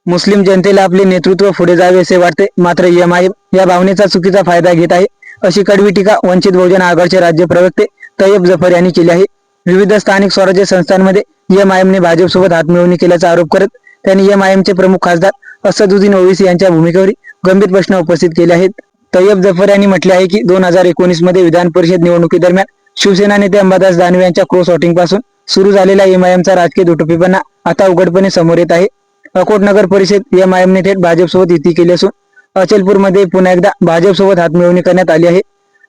मुस्लिम जनतेला आपले नेतृत्व पुढे जावे असे वाटते, मात्र एमआयएम या भावनेचा चुकीचा फायदा घेत आहे, अशी कडवी टीका वंचित बहुजन आघाडीचे राज्य प्रवक्ते तय्यब जफर यांनी केली आहे. विविध स्थानिक स्वराज्य संस्थांमध्ये एमआयएमने भाजपसोबत हातमिळवणी केल्याचा आरोप करत त्यांनी एमआयएमचे प्रमुख खासदार असदुद्दीन ओवैसी यांच्या भूमिकेवर गंभीर प्रश्न उपस्थित केले आहेत. तय्यब जफर यांनी म्हटले आहे की 2019 मध्ये विधान परिषद निवडणुकीदरम्यान शिवसेना नेते अंबादास दानवे यांच्या क्रॉस वोटिंग पासून सुरू झालेला एमआयएमचा राजकीय दुटोपीपणा आता उघडपणे समोर येत आहे. अकोट नगर परिषद एमआयएमने थेट भाजपसोबत युती केली असून अचलपूरमध्ये पुन्हा एकदा भाजपसोबत हातमिळवणी करण्यात आली आहे.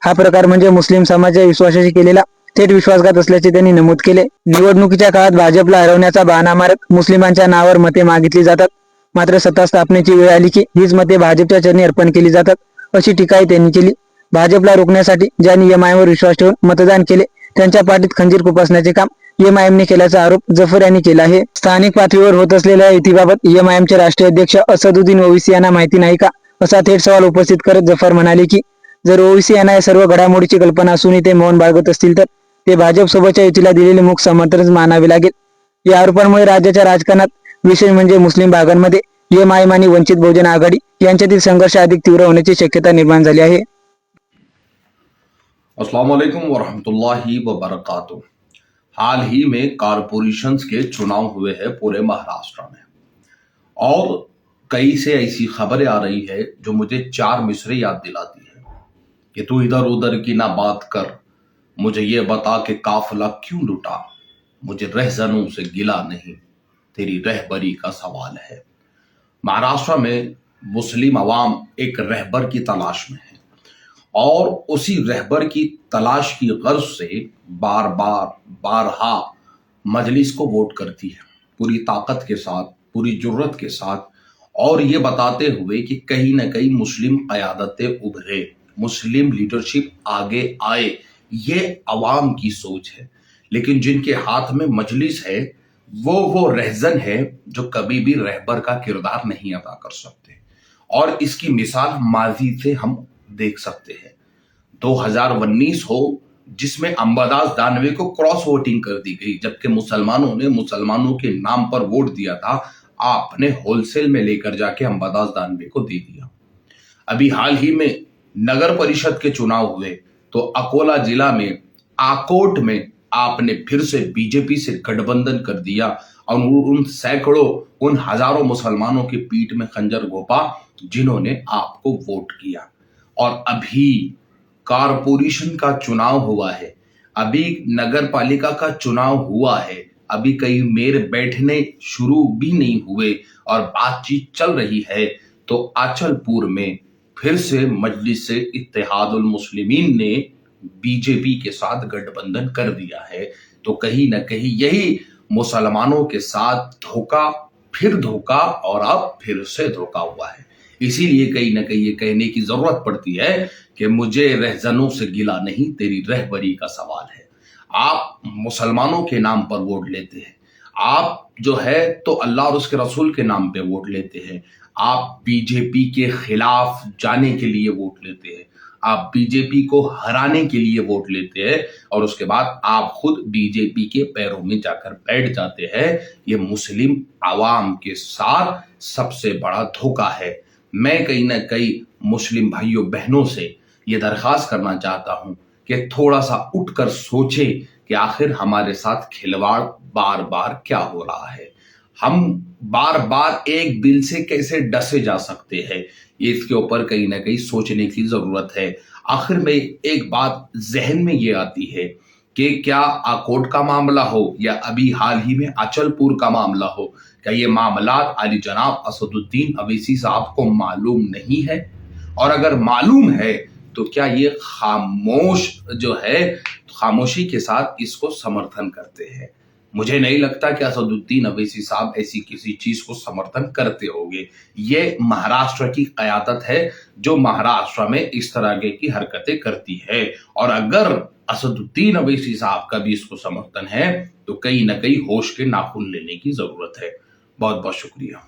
हा प्रकार म्हणजे मुस्लिम समाजाच्या विश्वासाशी केलेला थेट विश्वासघात असल्याचे त्यांनी नमूद केले. निवडणुकीच्या काळात भाजपला हरवण्याचा बहाणा मारत मुस्लिमांच्या नावावर मते मागितली जातात, मात्र सत्ता स्थापनेची वेळ आली की हीच मते भाजपच्या चरणी अर्पण केली जातात, अशी टीकाही त्यांनी केली. भाजपला रोखण्यासाठी ज्यांनी एमआयएमवर विश्वास ठेवून मतदान केले त्यांच्या पाठीत खंजीर खुपसण्याचे काम एमआयएमने केल्याचा आरोप जफर यांनी केला आहे. स्थानिक पातळीवर होत असलेल्या युतीबाबत एमआयएमचे राष्ट्रीय अध्यक्ष असदुद्दीन ओवैसी यांना माहिती नाही का, असा थेट सवाल उपस्थित करत जफर म्हणाले की जर ओवैसी यांना या सर्व घडामोडीची कल्पना असूनही ते मौन बाळगत असतील तर ते भाजपसोबतच्या युतीला दिलेले मूक समर्थनच मानावे लागेल. या आरोपांमुळे राज्याच्या राजकारणात, विशेष म्हणजे मुस्लिम भागांमध्ये एमआयएम आणि वंचित बहुजन आघाडी यांच्यातील संघर्ष अधिक तीव्र होण्याची शक्यता निर्माण झाली आहे. अस्सलाम वालेकुम वरहमतुल्लाहि वबरकातुहू। हाल ही में कारपोरेशंस के चुनाव हुए हैं पूरे महाराष्ट्र में, और कई से ऐसी खबरें आ रही है जो मुझे चार मिसरे याद दिलाती है कि तू इधर उधर की ना बात कर, मुझे ये बता कि काफिला क्यों लुटा, मुझे रहजनों से गिला नहीं, तेरी रहबरी का सवाल है। महाराष्ट्र में मुस्लिम अवाम एक रहबर की तलाश में है, और उसी रहबर की तलाश की गर्ज से बार बार बारहा मजलिस को वोट करती है, पूरी ताकत के साथ, पूरी जुर्रत के साथ, और ये बताते हुए कि कहीं ना कहीं मुस्लिम क़यादतें उभरे, मुस्लिम लीडरशिप आगे आए, ये अवाम की सोच है। लेकिन जिनके हाथ में मजलिस है वो रहजन है जो कभी भी रहबर का किरदार नहीं अदा कर सकते, और इसकी मिसाल माजी से हम देख सकते हैं। 2019 हो जिसमें अंबादास दानवे को क्रॉस वोटिंग कर दी गई, जबकि मुसलमानों ने मुसलमानों के नाम पर वोट दिया था, आपने होलसेल में लेकर जाके अंबादास दानवे को दे दिया। अभी हाल ही में नगर परिषद के चुनाव हुए तो अकोला जिला में आकोट में आपने फिर से बीजेपी से गठबंधन कर दिया, और उन सैकड़ों, उन हजारों मुसलमानों की पीठ में खंजर घोंपा जिन्होंने आपको वोट किया। और अभी कारपोरेशन का चुनाव हुआ है, अभी नगर पालिका का चुनाव हुआ है, अभी कई मेयर बैठने शुरू भी नहीं हुए और बातचीत चल रही है, तो आचलपुर में फिर से मजलिस से इत्तेहादुल मुस्लिमीन ने बीजेपी के साथ गठबंधन कर दिया है। तो कहीं ना कहीं यही मुसलमानों के साथ धोखा, फिर धोखा, और अब फिर से धोखा हुआ है। इसीलिए कहीं ना कहीं ये कहने की जरूरत पड़ती है कि मुझे रहजनों से गिला नहीं, तेरी रहबरी का सवाल है। आप मुसलमानों के नाम पर वोट लेते हैं, आप जो है तो अल्लाह और उसके रसूल के नाम पे वोट लेते हैं, आप बीजेपी के खिलाफ जाने के लिए वोट लेते हैं, आप बीजेपी को हराने के लिए वोट लेते हैं, और उसके बाद आप खुद बीजेपी के पैरों में जाकर बैठ जाते हैं। ये मुस्लिम आवाम के साथ सबसे बड़ा धोखा है। मैं कहीं ना कहीं मुस्लिम भाइयों बहनों से ये दरख्वास्त करना चाहता हूं कि थोड़ा सा उठकर सोचे कि आखिर हमारे साथ खिलवाड़ बार बार क्या हो रहा है। हम बार बार एक दिल से कैसे डसे जा सकते हैं, इसके ऊपर कहीं ना कहीं सोचने की जरूरत है। आखिर में एक बात जहन में ये आती है कि क्या आकोट का मामला हो या अभी हाल ही में अचलपुर का मामला हो, क्या ये मामलात अली जनाब असदुद्दीन ओवैसी साहब को मालूम नहीं है? और अगर मालूम है तो क्या ये खामोश जो है, खामोशी के साथ इसको समर्थन करते हैं? मुझे नहीं लगता कि असदुद्दीन ओवैसी साहब ऐसी किसी चीज को समर्थन करते होंगे। ये महाराष्ट्र की क़यादत है जो महाराष्ट्र में इस तरह की हरकतें करती है, और अगर असदुद्दीन ओवैसी साहब का भी इसको समर्थन है तो कहीं ना कहीं होश के नाखून लेने की जरूरत है। बहुत बहुत शुक्रिया।